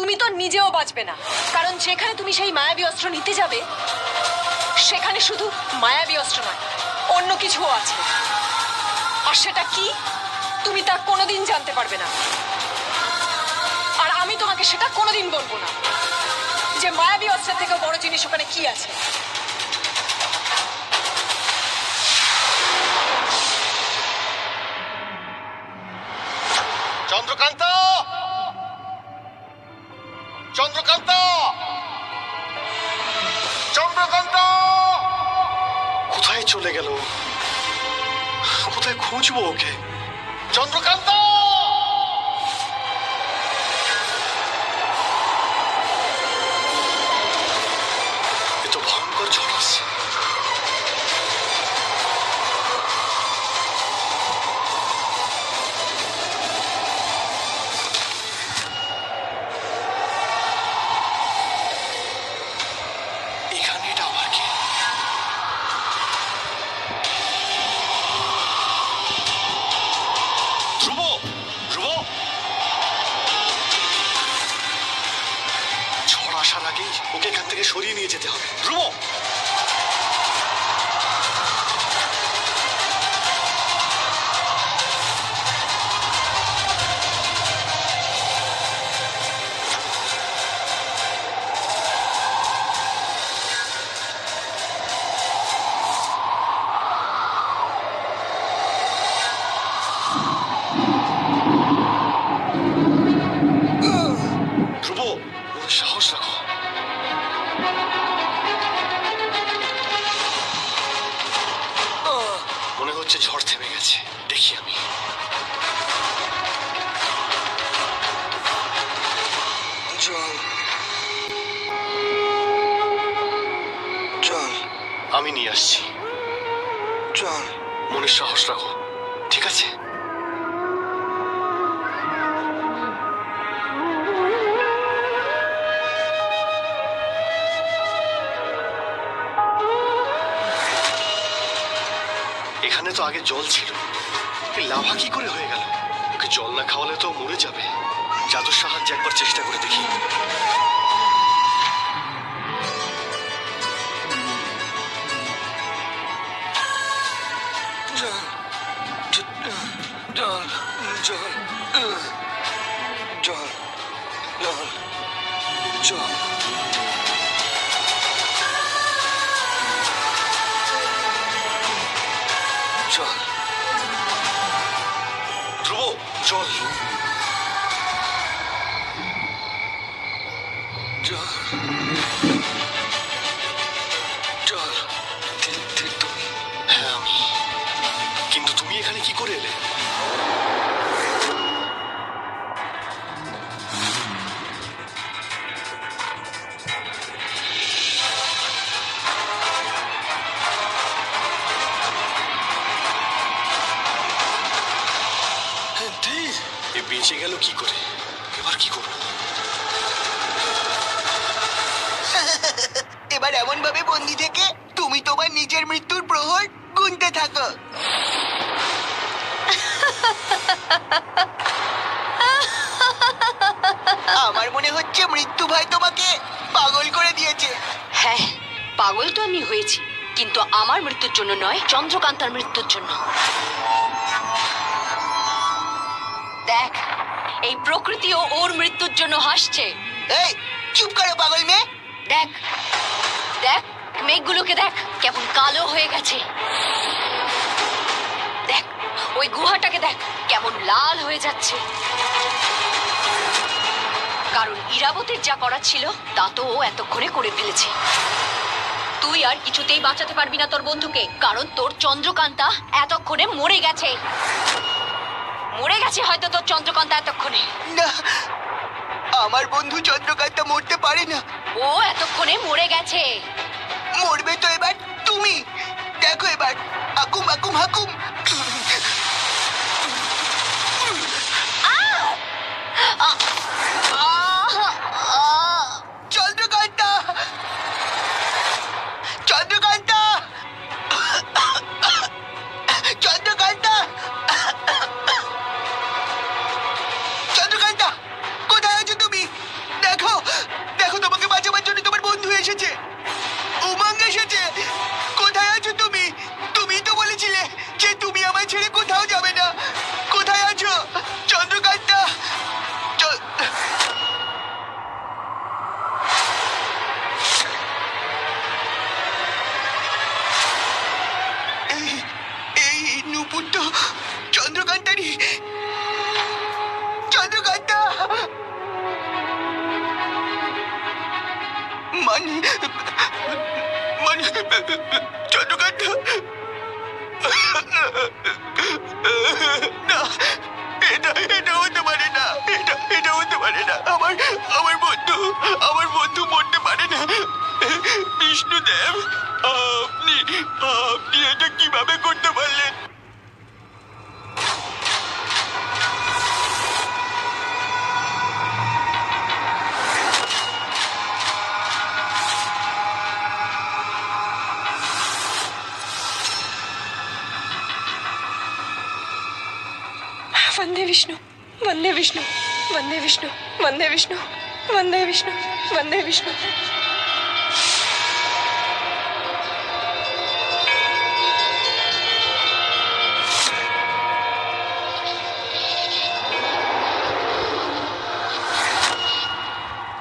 তুমি তো নিজেও বাঁচবে না, কারণ যেখানে তুমি সেই মায়াবী অস্ত্র নিতে যাবে সেখানে শুধু মায়াবী অস্ত্র নয়, অন্য কিছুও আছে। আর সেটা কি তুমি তা কোনোদিন জানতে পারবে না। আর আমি তোমাকে সেটা কোনোদিন বলবো না যে মায়াবী অস্ত্রের থেকে বড় জিনিস ওখানে কি আছে। চন্দ্রকান্ত, চন্দ্রকান্ত, চন্দ্রকান্ত! কোথায় চলে গেল? কোথায় খুঁজবো ওকে? চন্দ্রকান্ত! এ তো ভয়ঙ্কর ঝড় আসছে। এখানে এটা আবার কি? ধ্রুব, ধ্রুব! ঝড় আসার আগেই ওকে এখান থেকে সরিয়ে নিয়ে যেতে হবে। ধ্রুব! ধ্রুব, ওর সাহস রাখো। মনে হচ্ছে ঝড় থেমে গেছে। দেখি আমি। জল, জল, আমি নিয়ে আসছি। জল। মনে সাহস রাখো, ঠিক আছে? এখানে তো আগে জল ছিল, এই লাভা কি করে হয়ে গেল? ওকে জল না খাওয়ালে তো মরে যাবে। জাদুর সাহায্যে একবার চেষ্টা করে দেখি। জল, জল, জল, জল, জল, জল। জল। ধ্রুব, জল। জল, জল। তুমি? হ্যাঁ আমি। কিন্তু তুমি এখানে কি করে এলে? এ বেঁচে গেল কি করে? এবার কি করবো? এবার এমন ভাবে বন্দি থেকে তুমি তোমার নিজের মৃত্যুর প্রহর গুনতে থাকো। আমার মনে হচ্ছে মৃত্যু ভয় তোমাকে পাগল করে দিয়েছে। হ্যাঁ, পাগল তো আমি হয়েছি, কিন্তু আমার মৃত্যুর জন্য নয়, চন্দ্রকান্তার মৃত্যুর জন্য। দেখ, এই প্রকৃতিও ওর মৃত্যুর জন্য হাসছে। এই চুপ করো পাগল মেয়ে। দেখ দেখ, মেঘগুলোকে দেখ কেমন কালো হয়ে গেছে। দেখ, ওই গুহাটাকে দেখ কেমন লাল হয়ে যাচ্ছে। কারণ ইরাবতীর যা করার ছিল তা তো ও এতক্ষণে করে ফেলেছে। তুই আর কিছুতেই বাঁচাতে পারবি না তোর বন্ধুকে, কারণ তোর চন্দ্রকান্তা এতক্ষণে মরে গেছে। মরে গেছে হয়তো তোর চন্দ্রকান্তা এতক্ষণে। না, আমার বন্ধু চন্দ্রকান্তা মরতে পারে না। ও এতক্ষণে মরে গেছে। মরবে তো এবার তুমি। দেখো এবার আকুম আকুম হাকুম। চন্দ্রকান্তা, চন্দ্রকান্তা, চন্দ্রকান্তা, চন্দ্রকান্তা, কোথায় আছো তুমি? দেখো না, এটা এটা হতে পারে না, এটা হতে পারে না। আমার বন্ধু মরতে পারে না। বিষ্ণুদেব, আপনি আপনি এটা কিভাবে করতে পারলেন? वंदे विष्णु, वंदे विष्णु, वंदे विष्णु, वंदे विष्णु, वंदे विष्णु, वंदे विष्णु।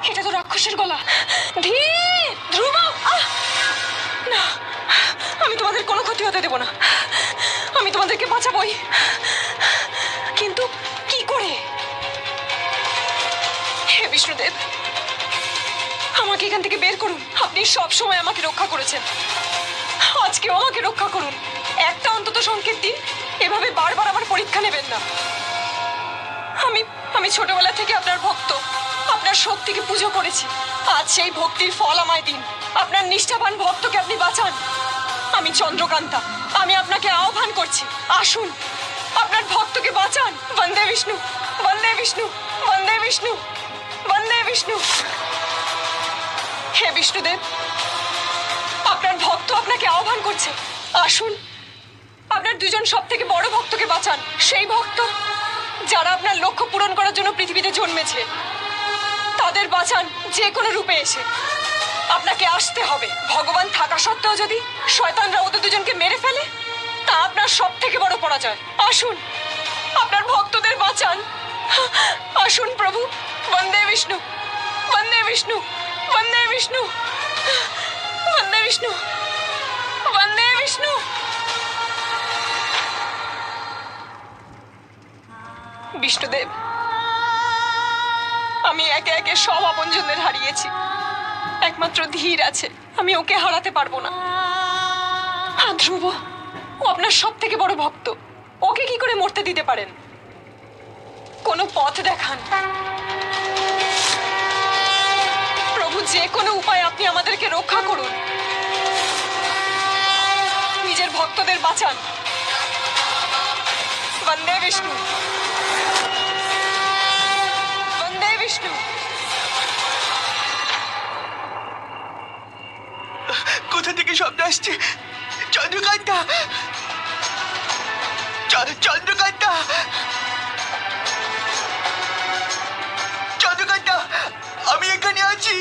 এটা তো রাক্ষসের গলা। ধীর, ধ্রুব, না, আমি তোমাদের কোনো ক্ষতি হতে দেব না। আমি তোমাদেরকে বাঁচাবই, কিন্তু কি করে? হে বিষ্ণুদেব, আমাকে এখান থেকে বের করুন। আপনি সব সময় আমাকে রক্ষা করেছেন, আজকেও আমাকে রক্ষা করুন। একটা অন্তত সংকেত দিন, এভাবে বারবার আমার পরীক্ষা নেবেন না। আমি ছোটবেলা থেকে আপনার ভক্ত, আপনার শক্তিকে পুজো করেছি। আজ সেই ভক্তির ফল আমায় দিন। আপনার নিষ্ঠাবান ভক্তকে আপনি বাঁচান। আমি চন্দ্রকান্তা, আমি আপনাকে আহ্বান করছি, আসুন, আপনার ভক্তকে বাঁচান। বন্দে বিষ্ণু, বন্দে বিষ্ণু, বন্দে বিষ্ণু, বন্দে বিষ্ণু। হে বিষ্ণুদেব, আপনার ভক্ত আপনাকে আহ্বান করছে, আসুন, আপনার দুজন সব থেকে বড় ভক্তকে বাঁচান। সেই ভক্ত যারা আপনার লক্ষ্য পূরণ করার জন্য পৃথিবীতে জন্মেছে, তাদের বাঁচান যে কোনো রূপে এসে। আপনাকে আসতে হবে। ভগবান থাকা সত্ত্বেও যদি শয়তানরা ওদের দুজনকে মেরে ফেলে, তা আপনার সব থেকে বড় পরাজয়। আসুন, আপনার ভক্তদের বাঁচান। আসুন প্রভু। বন্দে বিষ্ণু, বন্দে বিষ্ণু, বন্দে বিষ্ণু, বন্দে বিষ্ণু, বন্দে বিষ্ণু। বিষ্ণুদেব, আমি একে একে সব আপনজনদের হারিয়েছি। একমাত্র ধীর আছে, আমি ওকে হারাতে পারবো না। ধ্রুব, ও আপনার সব থেকে বড় ভক্ত, ওকে কি করে মরতে দিতে পারেন? কোনো পথ দেখান প্রভু, যে কোনো উপায় আপনি আমাদেরকে রক্ষা করুন। নিজের ভক্তদের বাঁচান। বন্দে বিষ্ণু, বন্দে বিষ্ণু। কোথা থেকে শব্দ আসছে? চন্দ্রকান্তা, চন্দ্রকান্তা, চন্দ্রকান্তা, আমি এখানে আছি।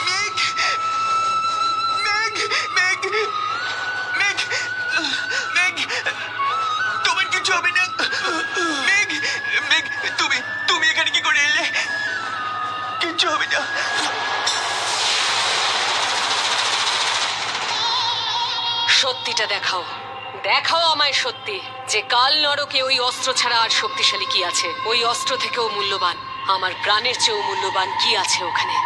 মেঘ, মেঘ, মেঘ, মেঘ, মেঘ, তোমার কিছু হবে না। মেঘ, মেঘ, তুমি এখানে কি করে এলে? কিচ্ছু হবে না। সত্যিটা দেখাও, দেখাও আমায় সত্যি, যে কাল নরকে ওই অস্ত্র ছাড়া আর শক্তিশালী কি আছে। ওই অস্ত্র থেকেও মূল্যবান, আমার প্রাণের চেয়েও মূল্যবান কি আছে ওখানে।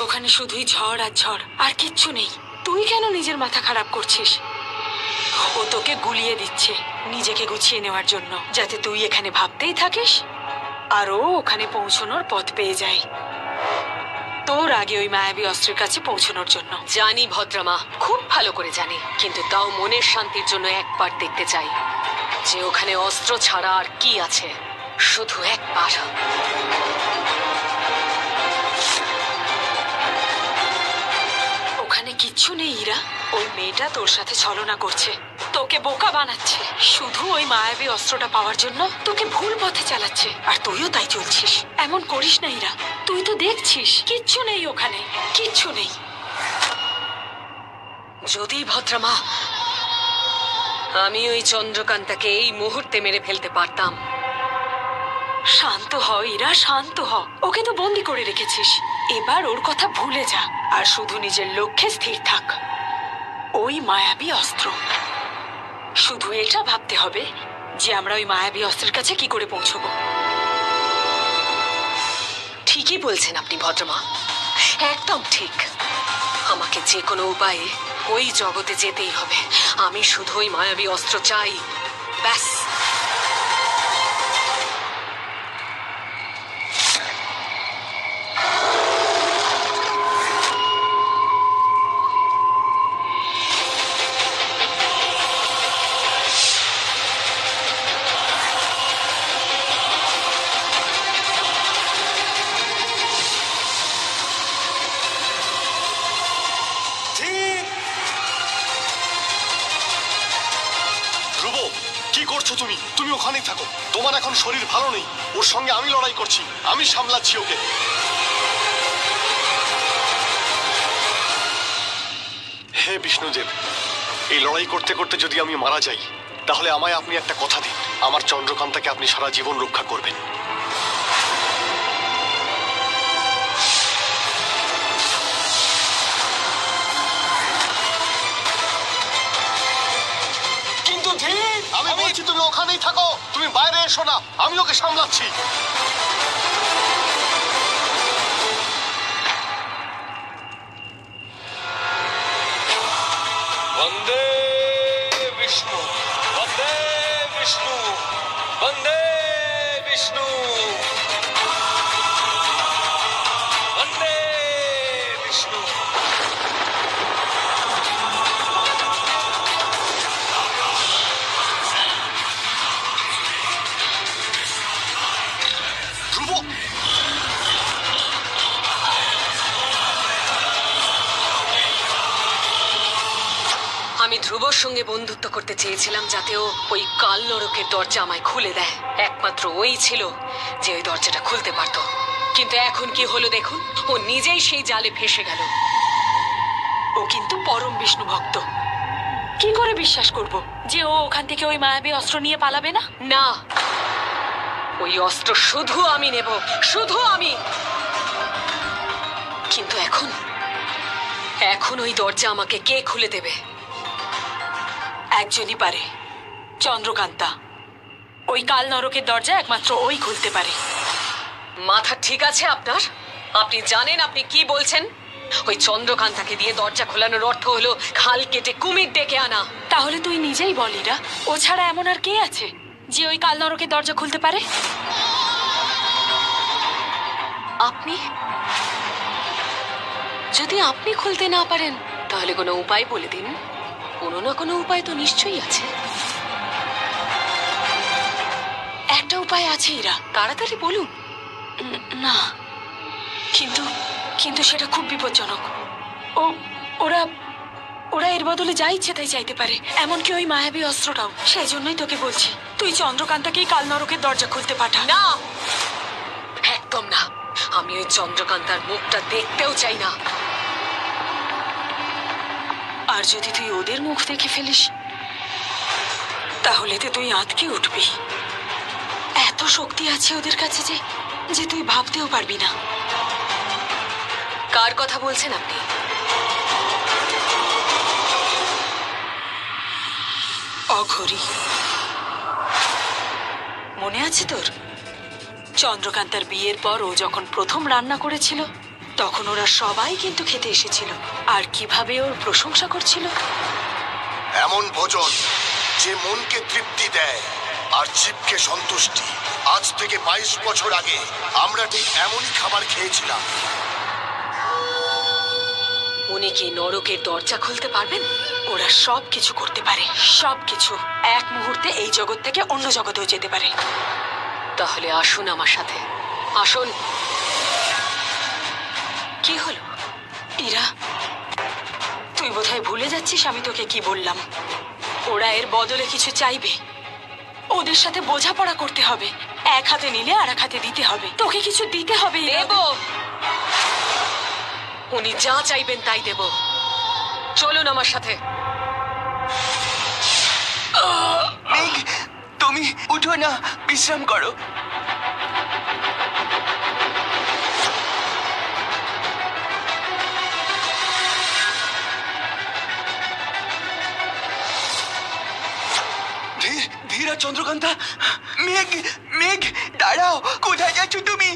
ওখানে শুধুই ঝড় আর ঝড়, আর কিচ্ছু নেই। তুই কেন নিজের মাথা খারাপ করছিস? ও তোকে গুলিয়ে দিচ্ছে নিজেকে গুছিয়ে নেওয়ার জন্য, যাতে তুই এখানে ভাবতেই থাকিস আর ও ওখানে পৌঁছানোর পথ পেয়ে যায় তোর আগে ওই মায়াবী অস্ত্রের কাছে পৌঁছানোর জন্য। জানি ভদ্রমা, খুব ভালো করে জানি, কিন্তু তাও মনের শান্তির জন্য একবার দেখতে চাই যে ওখানে অস্ত্র ছাড়া আর কি আছে। শুধু একবার। ওখানে কিচ্ছু নেই ইরা। ওই মেয়েটা তোর সাথে ছলনা করছে, তোকে বোকা বানাচ্ছে, শুধু ওই মায়াবী অস্ত্রটা পাওয়ার জন্য তোকে ভুল পথে চালাচ্ছে, আর তুইও তাই চলছিস। এমন করিস না ইরা, তুই তো দেখছিস কিচ্ছু নেই ওখানে, কিচ্ছু নেই। যদি ভদ্রমা আমি ওই চন্দ্রকান্তাকে এই মুহূর্তে মেরে ফেলতে পারতাম, শান্ত হ ইরা, শান্ত হ। ওকে তো বন্দি করে রেখেছিস, এবার ওর কথা ভুলে যা আর শুধু নিজের লক্ষ্যে স্থির থাক। ওই মায়াবী অস্ত্র, শুধু এটা ভাবতে হবে যে আমরা ওই মায়াবী অস্ত্রের কাছে কি করে পৌঁছবো। ঠিকই বলছেন আপনি ভদ্রমা, একদম ঠিক। আমাকে যে কোনো উপায়ে ওই জগতে যেতেই হবে। আমি শুধু ওই মায়াবী অস্ত্র চাই, ব্যাস। ধ্রুব, কি করছো তুমি? তুমি ওখানেই থাকো, তোমার এখন শরীর ভালো নেই। ওর সঙ্গে আমি লড়াই করছি, আমি সামলাচ্ছি ওকে। হে বিষ্ণুদেব, এই লড়াই করতে করতে যদি আমি মারা যাই, তাহলে আমায় আপনি একটা কথা দিন, আমার চন্দ্রকান্তাকে আপনি সারা জীবন রক্ষা করবেন। কিন্তু ধীর, আমি বলছি তুমি ওখানেই থাকো, তুমি বাইরে এসো না, আমি ওকে সামলাচ্ছি। বন্দে বিষ্ণু, বন্দে বিষ্ণু, বন্দে বিষ্ণু, বন্দে বিষ্ণু। ধ্রুব, আমি ধ্রুবর সঙ্গে বন্ধুত্ব করতে চেয়েছিলাম যাতে ও ওই কাল নরকের দরজা আমায় খুলে দেয়। একমাত্র ওই ছিল যে ওই দরজাটা খুলতে পারত। কিন্তু এখন কি হলো দেখুন, ও নিজেই সেই জালে ফেসে গেল। ও কিন্তু পরম বিষ্ণু ভক্ত, কি করে বিশ্বাস করব যে ও ওখান থেকে ওই মায়াবী অস্ত্র নিয়ে পালাবে না? না, ওই অস্ত্র শুধু আমি নেব, শুধু আমি। কিন্তু এখন এখন ওই দরজা আমাকে কে খুলে দেবে? একজনই পারে, চন্দ্রকান্তা। ওই কাল নরকের দরজা একমাত্র ওই খুলতে পারে। মাথা ঠিক আছে আপনার? আপনি জানেন আপনি কি বলছেন? ওই চন্দ্রকান্তাকে দিয়ে দরজা খোলানোর অর্থ হলো খাল কেটে কুমির ডেকে আনা। তাহলে তুই নিজেই বলিরা, ও ছাড়া এমন আর কে আছে যে ওই কাল নরকের দরজা খুলতে পারে? আপনি? যদি আপনি খুলতে না পারেন তাহলে কোনো উপায় বলে দিন। কোনো না কোনো উপায় তো নিশ্চয়ই আছে। একটা উপায় আছে ইরা। তাড়াতাড়ি বলুন। না, কিন্তু কিন্তু সেটা খুব বিপজ্জনক। ও ওরা ওরা এর বদলে যা ইচ্ছে তাই চাইতে পারে, এমনকি ওই মায়াবী অস্ত্রটাও। সেই জন্যই তোকে বলছি, তুই চন্দ্রকান্তাকেই কাল নরকের দরজা খুলতে পাঠা। না, একদম না। আমি ওই চন্দ্রকান্তার মুখটা দেখতেও চাই না। আর যদি তুই ওদের মুখ দেখে ফেলিস তাহলে তো তুই আঁতকে উঠবি। এত শক্তি আছে ওদের কাছে যে যে তুই ভাবতেও পারবি না। কার কথা বলছেন আপনি? অঘরী, মনে আছে তোর? চন্দ্রকান্তার বিয়ের পর ও যখন প্রথম রান্না করেছিল তখন ওরা সবাই কিন্তু খেতে এসেছিল, আর কিভাবে ওর প্রশংসা করছিল। এমন ভোজন যে মনকে তৃপ্তি দেয় আর জীবকে সন্তুষ্টি। আজ থেকে 22 বছর আগে আমরা ঠিক এমনই খাবার খেয়েছিলাম। উনি কি নরকের দরজা খুলতে পারবেন? ওরা সব কিছু করতে পারে, সব কিছু। এক মুহূর্তে এই জগৎ থেকে অন্য জগতেও যেতে পারে। তাহলে আসুন আমার সাথে, আসুন। কি হলো? ইরা, তুই বোধহয় ভুলে যাচ্ছিস আমি তোকে কি বললাম। ওরা এর বদলে কিছু চাইবে, ওদের সাথে বোঝাপড়া করতে হবে। এক হাতে নিলে আর এক হাতে দিতে হবে, তোকে কিছু দিতে হবে। দেব, উনি যা চাইবেন তাই দেব। চলুন আমার সাথে। মেঘ, তুমি উঠো না, বিশ্রাম করো। চন্দ্রকান্তা, মেঘ, মেঘ, দাঁড়াও, কোথায় যাচ্ছ তুমি?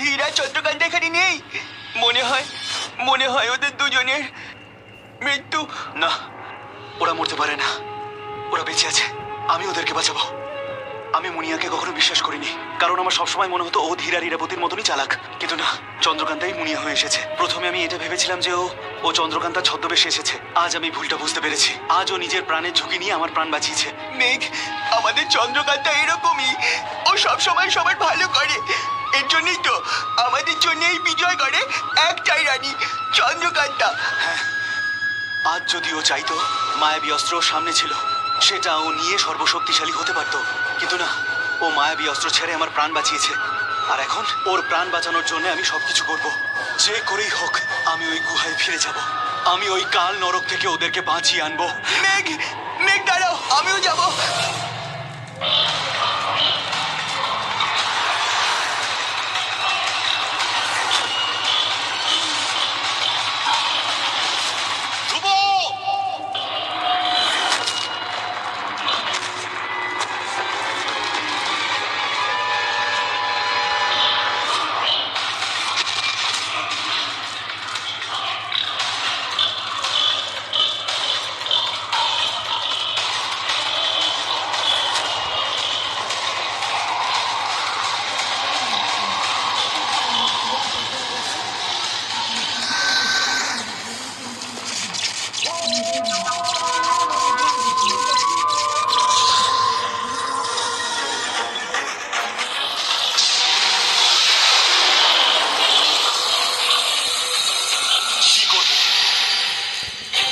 ধীরা, চন্দ্রকান্তা এখানে নেই। মনে হয় ওদের দুজনের মৃত্যু। না, ওরা মরতে পারে না, ওরা বেঁচে আছে। আমি ওদেরকে বাঁচাবো। আমি মুনিয়াকে কখনো বিশ্বাস করিনি, কারণ আমার সবসময় মনে হতো ও ধীর আর ইরাবতীর মতনই চালাক। কিন্তু না, চন্দ্রকান্তাই মুনিয়া হয়ে এসেছে। প্রথমে আমি এটা ভেবেছিলাম যে ও চন্দ্রকান্তার ছদ্মবেশে এসেছে। আজ আমি ভুলটা বুঝতে পেরেছি। আজ ও নিজের প্রাণের ঝুঁকি নিয়ে আমার প্রাণ বাঁচিয়েছে। মেঘ, আমাদের চন্দ্রকান্তা এরকমই। ও সবসময় সবার ভালো করে। এর জন্যই তো আমাদের জন্য এই বিজয় করে একটাই রানী, চন্দ্রকান্তা। আজ যদি ও চাইতো, মায়াবী অস্ত্র ওর সামনে ছিল, সেটা ও নিয়ে সর্বশক্তিশালী হতে পারতো। কিন্তু না, ও মায়াবী অস্ত্র ছেড়ে আমার প্রাণ বাঁচিয়েছে। আর এখন ওর প্রাণ বাঁচানোর জন্য আমি সবকিছু করব। যে করেই হোক আমি ওই গুহায় ফিরে যাব। আমি ওই কাল নরক থেকে ওদেরকে বাঁচিয়ে আনবো। মেঘ, মেঘ দাঁড়াও, আমিও যাব।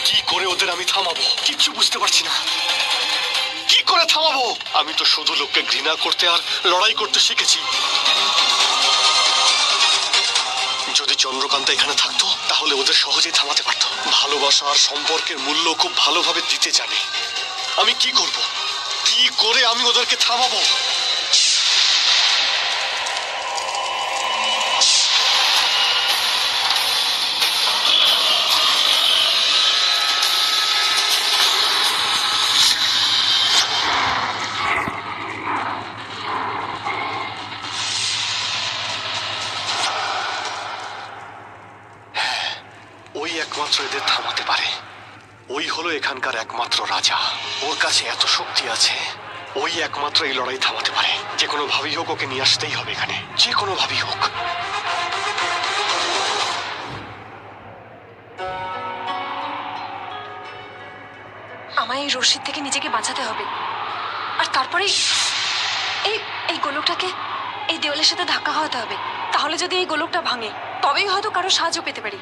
কি করে ওদের আমি থামাবো? কিচ্ছু বুঝতে পারছি না। কি করে থামাবো? আমি তো শুধু লোককে ঘৃণা করতে আর লড়াই করতে শিখেছি। যদি চন্দ্রকান্তা এখানে থাকতো, তাহলে ওদের সহজেই থামাতে পারতো। ভালোবাসা আর সম্পর্কের মূল্য খুব ভালোভাবে দিতে জানে। আমি কি করব? কি করে আমি ওদেরকে থামাবো? ওই একমাত্র এদের থামাতে পারে। ওই হলো এখানকার একমাত্র রাজা। ওর কাছে এত শক্তি আছে, ওই একমাত্র এই লড়াই থামাতে পারে। যে কোনো ভাবেই হোক ওকে নিয়ে আসতেই হবে এখানে, যে কোনো ভাবেই হোক। আমায় এই রশিদ থেকে নিজেকে বাঁচাতে হবে। আর তারপরেই এই এই গোলকটাকে এই দেওয়ালের সাথে ধাক্কা খাওয়াতে হবে। তাহলে যদি এই গোলকটা ভাঙে, তবেই হয়তো কারো সাহায্য পেতে পারি।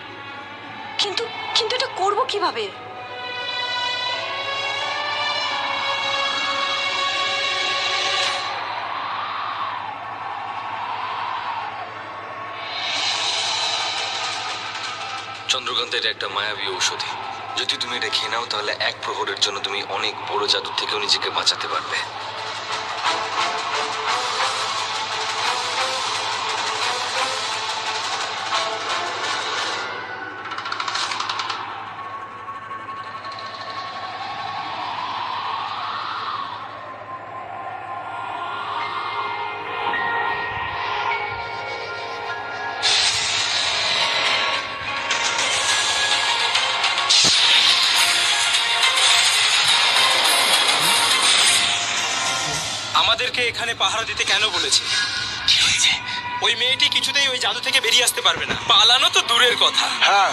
কিন্তু কিন্তু এটা করবো কিভাবে? চন্দ্রকান্ত, এটা একটা মায়াবী ঔষধি। যদি তুমি এটা খেয়ে নাও, তাহলে এক প্রহরের জন্য তুমি অনেক বড় জাদুর থেকেও নিজেকে বাঁচাতে পারবে। আমাদেরকে এখানে পাহারা দিতে কেন বলেছে? ওই মেয়েটি কিছুতেই ওই জাদু থেকে বেরিয়ে আসতে পারবে না। পালানো তো দূরের কথা। হ্যাঁ,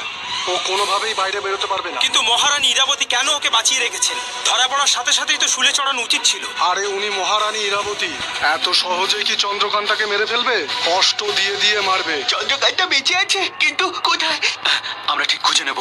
ও কোনোভাবেই বাইরে বেরোতে পারবে না। কিন্তু মহারানী ইরাবতী কেন ওকে বাঁচিয়ে রেখেছেন? ধরা পড়ার সাথে সাথেই তো শুলে চড়ানো উচিত ছিল। আরে উনি মহারানী ইরাবতী, এত সহজে কি চন্দ্রকান্তাকে মেরে ফেলবে? কষ্ট দিয়ে দিয়ে মারবে। চন্দ্রকান্তা বেঁচে আছে, কিন্তু কোথায়? আমরা ঠিক খুঁজে নেব।